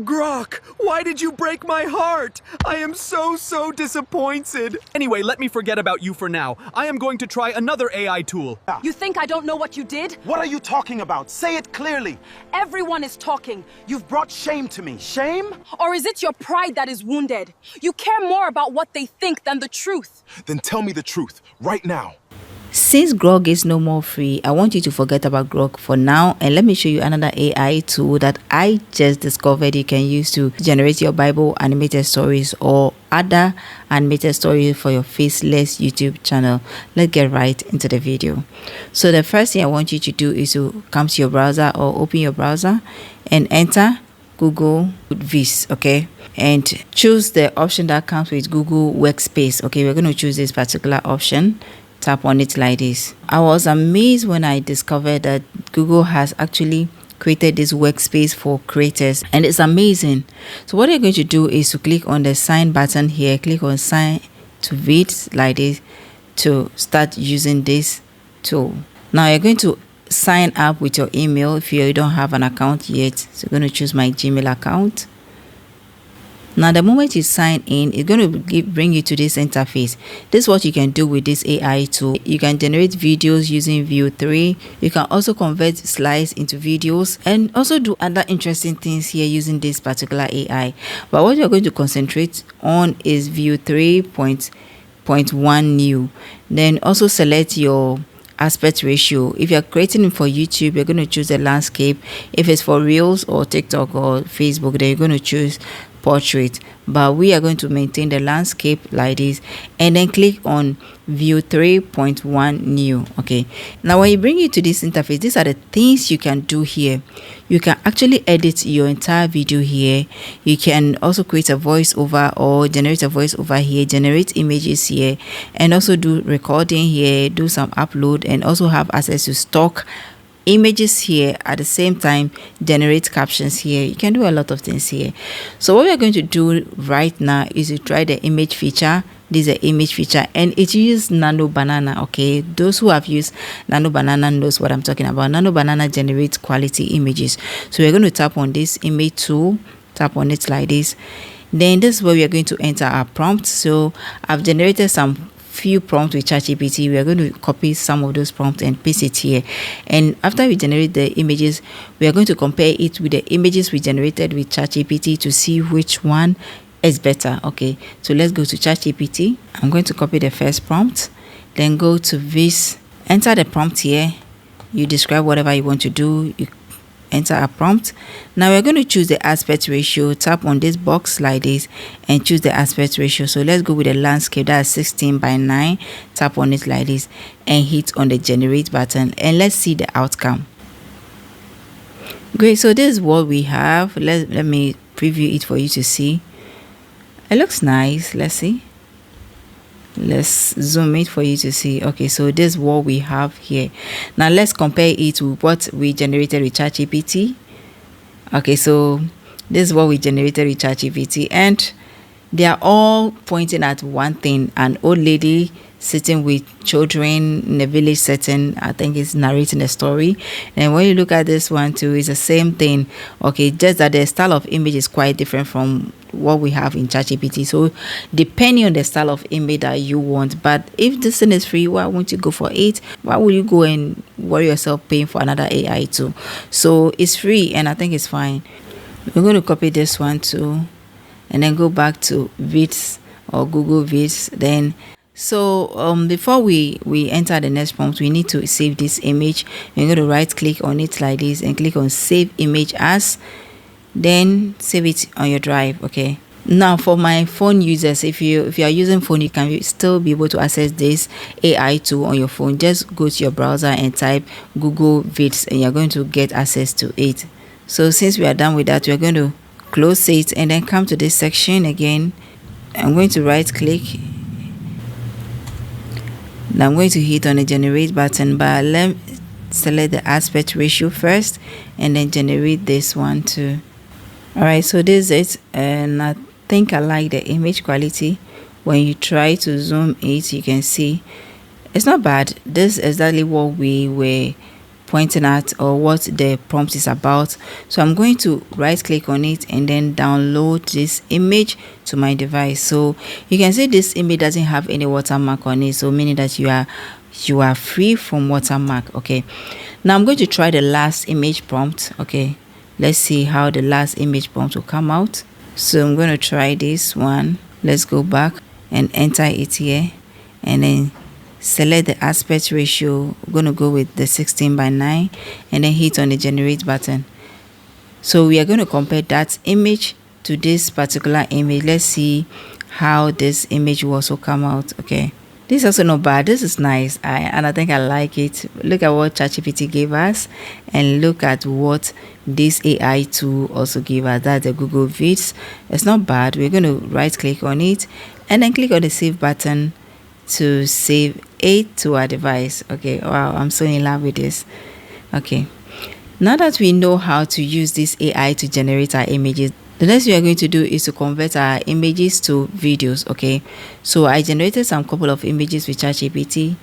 GROK, why did you break my heart? I am so disappointed. Anyway, let me forget about you for now. I am going to try another AI tool. You think I don't know what you did? What are you talking about? Say it clearly. Everyone is talking. You've brought shame to me. Shame? Or is it your pride that is wounded? You care more about what they think than the truth. Then tell me the truth, right now. Since GROK is no more free, I want you to forget about GROK for now, and let me show you another AI tool that I just discovered you can use to generate your Bible animated stories or other animated stories for your faceless YouTube channel. Let's get right into the video. So the first thing I want you to do is to come to your browser or open your browser and enter Google Vids, okay, and choose the option that comes with Google Workspace. Okay, we're going to choose this particular option. Tap on it like this. I was amazed when I discovered that Google has actually created this workspace for creators, and it's amazing. So what you're going to do is to click on the sign button here, click on sign to Vids like this to start using this tool. Now you're going to sign up with your email if you don't have an account yet. So I'm going to choose my Gmail account. Now, the moment you sign in, it's going to bring you to this interface. This is what you can do with this AI tool. You can generate videos using View 3. You can also convert slides into videos and also do other interesting things here using this particular AI. But what you're going to concentrate on is View 3.1 new. Then also select your aspect ratio. If you're creating it for YouTube, you're going to choose the landscape. If it's for Reels or TikTok or Facebook, then you're going to choose portrait, but we are going to maintain the landscape like this, and then click on View 3.1 new. Okay, now when you bring it to this interface, these are the things you can do here. You can actually edit your entire video here. You can also create a voiceover or generate a voiceover here, generate images here, and also do recording here, do some upload, and also have access to stock images here. At the same time, generate captions here. You can do a lot of things here. So what we're going to do right now is to try the image feature. This is the image feature, and it uses Nano Banana. Okay, those who have used Nano Banana knows what I'm talking about. Nano Banana generates quality images. So we're going to tap on this image tool, tap on it like this. Then this is where we are going to enter our prompt. So I've generated some few prompts with ChatGPT. We are going to copy some of those prompts and paste it here, and after we generate the images, we are going to compare it with the images we generated with ChatGPT to see which one is better. Okay, so let's go to ChatGPT. I'm going to copy the first prompt, then go to this, enter the prompt here. You describe whatever you want to do. You enter a prompt. Now we're going to choose the aspect ratio. Tap on this box like this and choose the aspect ratio. So let's go with the landscape, that's 16:9. Tap on it like this and hit on the generate button, and let's see the outcome. Great, so this is what we have. Let me preview it for you to see. It looks nice. Let's see. Let's zoom it for you to see. Okay, so this is what we have here. Now let's compare it to what we generated with ChatGPT. Okay, so this is what we generated with ChatGPT, and they are all pointing at one thing: an old lady sitting with children in a village setting. I think it's narrating a story. And when you look at this one too, it's the same thing. Okay, just that the style of image is quite different from what we have in ChatGPT. So depending on the style of image that you want, but if this thing is free, why won't you go for it? Why would you go and worry yourself paying for another AI tool? So it's free, and I think it's fine. We're going to copy this one too, and then go back to Vids or Google Vids. Then before we enter the next prompt, we need to save this image. We're going to right click on it like this and click on save image as, then save it on your drive. Okay, now for my phone users, if you are using phone, you can still be able to access this AI tool on your phone. Just go to your browser and type Google Vids, and you're going to get access to it. So since we are done with that, we're going to close it and then come to this section again. I'm going to right click. Now I'm going to hit on the generate button, but let me select the aspect ratio first and then generate this one too. Alright, so this is it, and I think I like the image quality. When you try to zoom it, you can see it's not bad. This is exactly what we were pointing at or what the prompt is about. So I'm going to right click on it and then download this image to my device. So you can see this image doesn't have any watermark on it, so meaning that you are free from watermark. Okay, now I'm going to try the last image prompt. Okay, let's see how the last image prompt will come out. So I'm going to try this one. Let's go back and enter it here and then select the aspect ratio. I'm going to go with the 16:9 and then hit on the generate button. So we are going to compare that image to this particular image. Let's see how this image will also come out. Okay, this is also not bad. This is nice, and I think I like it. Look at what ChatGPT gave us and look at what this AI tool also gave us. That's the Google Vids. It's not bad. We're going to right click on it and then click on the save button to save it to our device. Okay, wow, I'm so in love with this. Okay, now that we know how to use this AI to generate our images, the next thing we are going to do is to convert our images to videos. Okay, so I generated some couple of images with ChatGPT.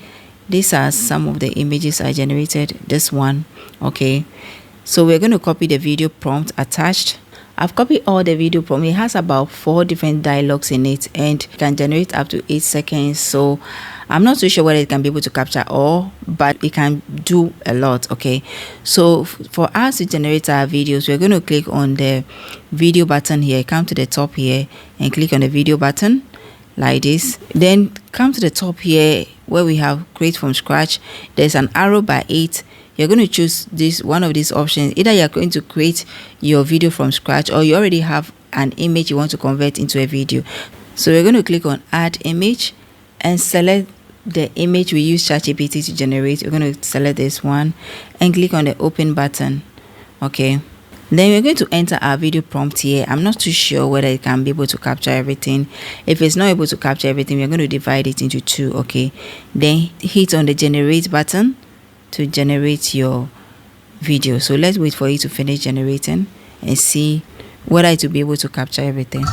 These are some of the images I generated. This one. Okay, so we're going to copy the video prompt attached. I've copied all the video prompt. It has about 4 different dialogues in it and can generate up to 8 seconds. So I'm not too sure whether it can be able to capture all, but it can do a lot. Okay, so for us to generate our videos, we're going to click on the video button here, come to the top here and click on the video button like this. Then come to the top here where we have create from scratch. There's an arrow by 8. You're going to choose this one of these options. Either you're going to create your video from scratch or you already have an image you want to convert into a video. So we're going to click on add image and select the image we use ChatGPT to generate. We're going to select this one and click on the open button. Okay, then we're going to enter our video prompt here. I'm not too sure whether it can be able to capture everything. If it's not able to capture everything, we're going to divide it into 2. Okay, then hit on the generate button to generate your video. So let's wait for it to finish generating and see whether it will be able to capture everything.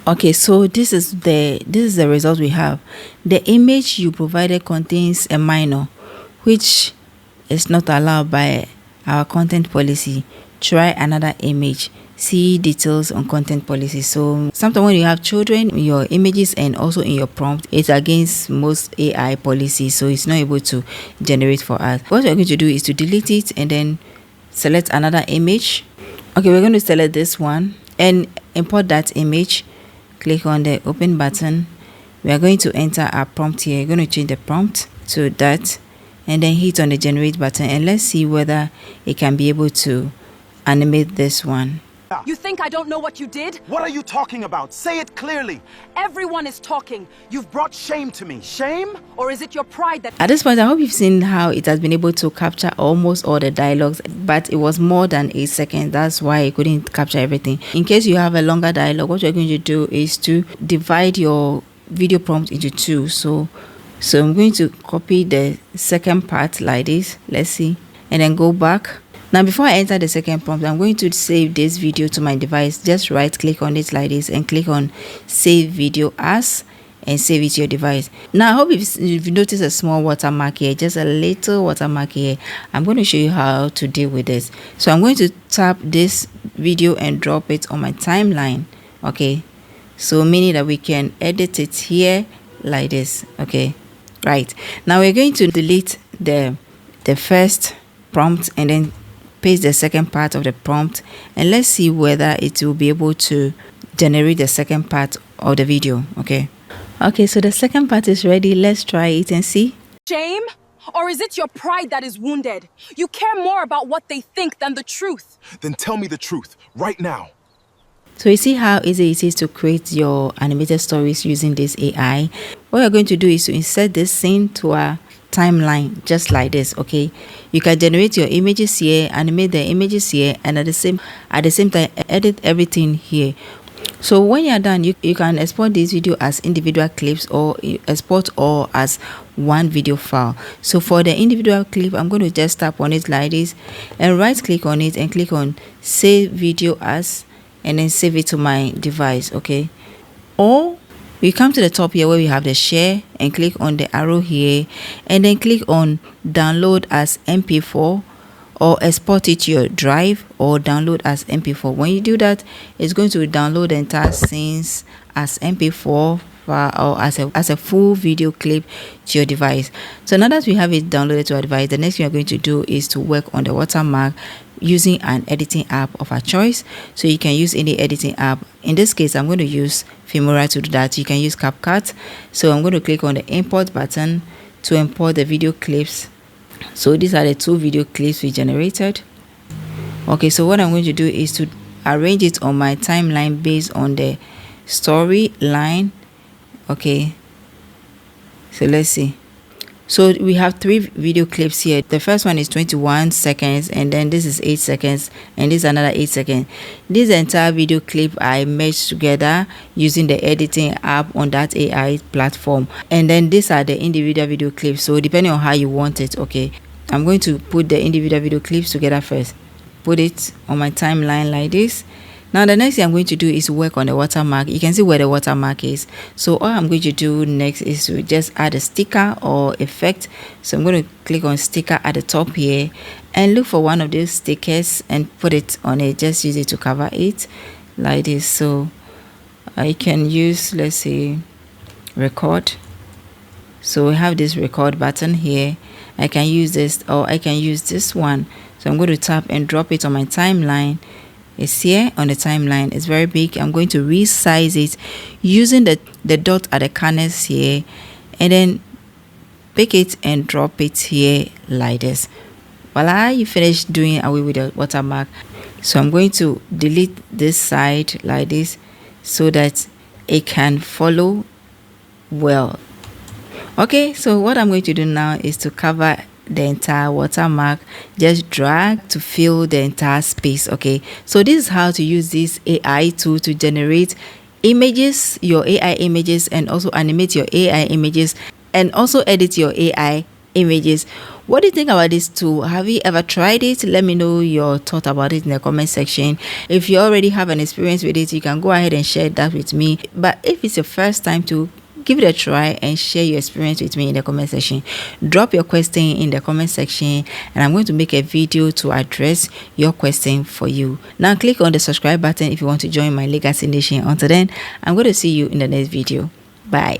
Okay, so this is the result we have. The image you provided contains a minor which is not allowed by our content policy. Try another image. See details on content policy. So sometimes when you have children, your images and also in your prompt, it's against most AI policies, so it's not able to generate for us. What we're going to do is to delete it and then select another image. Okay, we're going to select this one and import that image. Click on the open button. We are going to enter our prompt here. We're going to change the prompt to that and then hit on the generate button and let's see whether it can be able to animate this one. You think I don't know what you did? What are you talking about? Say it clearly. Everyone is talking. You've brought shame to me. Shame? Or is it your pride that... At this point, I hope you've seen how it has been able to capture almost all the dialogues, but it was more than 8 seconds. That's why it couldn't capture everything. In case you have a longer dialogue, what you're going to do is to divide your video prompt into 2. So I'm going to copy the second part like this. Let's see. And then go back. Now, before I enter the second prompt, I'm going to save this video to my device. Just right click on it like this and click on save video as and save it to your device. Now, I hope you've noticed a small watermark here, just a little watermark here. I'm going to show you how to deal with this. So I'm going to tap this video and drop it on my timeline. Okay, so meaning that we can edit it here like this. Okay, right. Now we're going to delete the first prompt and then paste the second part of the prompt and let's see whether it will be able to generate the second part of the video. Okay, so the second part is ready. Let's try it and see. Shame? Or is it your pride that is wounded? You care more about what they think than the truth. Then tell me the truth right now. So you see how easy it is to create your animated stories using this AI. What you're going to do is to insert this scene to our timeline just like this. Okay, you can generate your images here, animate the images here, and at the same time edit everything here. So when you're done, you can export this video as individual clips or export all as one video file. So for the individual clip, I'm going to just tap on it like this and right click on it and click on save video as and then save it to my device. Okay, or we come to the top here where we have the share and click on the arrow here and then click on download as MP4 or export it to your drive or download as MP4. When you do that, it's going to download the entire scenes as MP4 or as a full video clip to your device. So now that we have it downloaded to our device, the next thing we're going to do is to work on the watermark using an editing app of our choice. So you can use any editing app. In this case, I'm going to use Filmora to do that. You can use CapCut. So I'm going to click on the import button to import the video clips. So these are the 2 video clips we generated. Okay, so what I'm going to do is to arrange it on my timeline based on the storyline. Okay, so let's see. So we have 3 video clips here. The first one is 21 seconds, and then this is 8 seconds, and this is another 8 seconds. This entire video clip I meshed together using the editing app on that AI platform, and then these are the individual video clips. So depending on how you want it. Okay, I'm going to put the individual video clips together first, put it on my timeline like this. Now the next thing I'm going to do is work on the watermark. You can see where the watermark is. So all I'm going to do next is to just add a sticker or effect. So I'm going to click on sticker at the top here and look for one of those stickers and put it on it. Just use it to cover it like this. So I can use, let's say, record. So we have this record button here. I can use this, or I can use this one. So I'm going to tap and drop it on my timeline. It's here on the timeline. It's very big. I'm going to resize it using the dot at the corners here, and then pick it and drop it here like this. Voila, you finished doing away with the watermark. So I'm going to delete this side like this so that it can follow well. Okay, so what I'm going to do now is to cover the entire watermark. Just drag to fill the entire space. Okay, so this is how to use this AI tool to generate images, your AI images, and also animate your AI images, and also edit your AI images. What do you think about this tool? Have you ever tried it? Let me know your thought about it in the comment section. If you already have an experience with it, you can go ahead and share that with me. But if it's your first time to give it a try and share your experience with me in the comment section. Drop your question in the comment section, and I'm going to make a video to address your question for you. Now click on the subscribe button if you want to join my Legacy Nation. Until then, I'm going to see you in the next video. Bye.